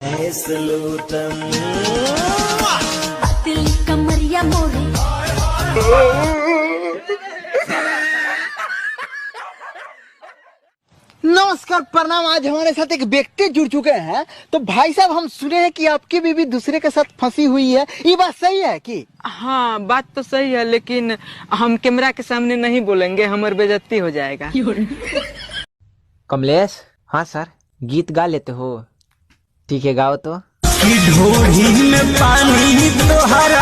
दिल कमरिया मोरे। नमस्कार, प्रणाम। आज हमारे साथ एक व्यक्ति जुड़ चुके हैं। तो भाई साहब, हम सुने हैं कि आपकी बीवी दूसरे के साथ फंसी हुई है, ये बात सही है कि? हाँ, बात तो सही है, लेकिन हम कैमरा के सामने नहीं बोलेंगे, हमारी बेइज्जती हो जाएगा। कमलेश। हाँ सर, गीत गा लेते हो? ठीक है, गाओ तो। ढोढ़ी में पानी तोहरा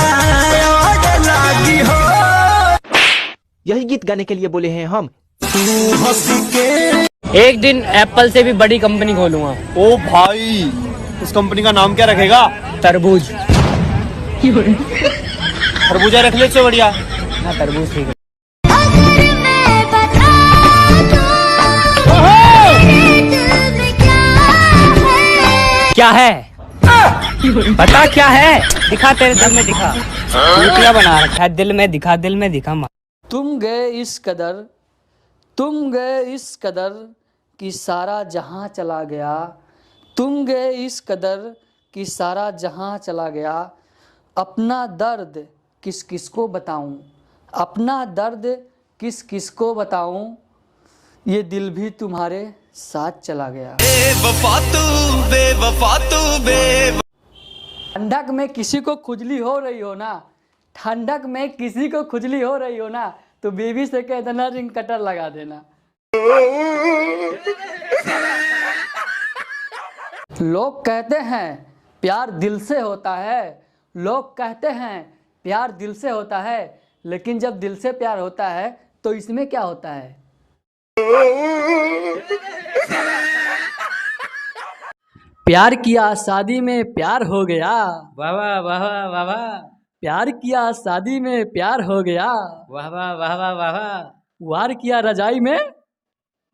लागी हो। यही गीत गाने के लिए बोले हैं हम। एक दिन एप्पल से भी बड़ी कंपनी खोलूंगा। ओ भाई, उस कंपनी का नाम क्या रखेगा? तरबूज। खरबूजा रख ले, बढ़िया। हाँ, तरबूज ठीक है। अगर मैं बता दूं क्या है? बता क्या है? दिखा, तेरे दिल में दिखा। क्या बना रखा है? दिल में दिखा, दिल में दिखा। तुम गए इस कदर कि सारा जहां चला गया। तुम गए इस कदर कि सारा जहां चला गया। अपना दर्द किस किस को बताऊं, अपना दर्द किस किस को बताऊं। ये दिल भी तुम्हारे साथ चला गया। ठंडक में किसी को खुजली हो रही हो ना, ठंडक में किसी को खुजली हो रही हो ना, तो बेबी से कह देना रिंग कटर लगा देना। लोग कहते हैं प्यार दिल से होता है, लोग कहते हैं प्यार दिल से होता है, लेकिन जब दिल से प्यार होता है तो इसमें क्या होता है? प्यार किया शादी में प्यार हो गया। वाह वाह वाह वाह वाह वाह। प्यार किया शादी में प्यार हो गया। वाह वाह वाह वाह वाह वाह। वार किया रजाई में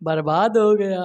बर्बाद हो गया।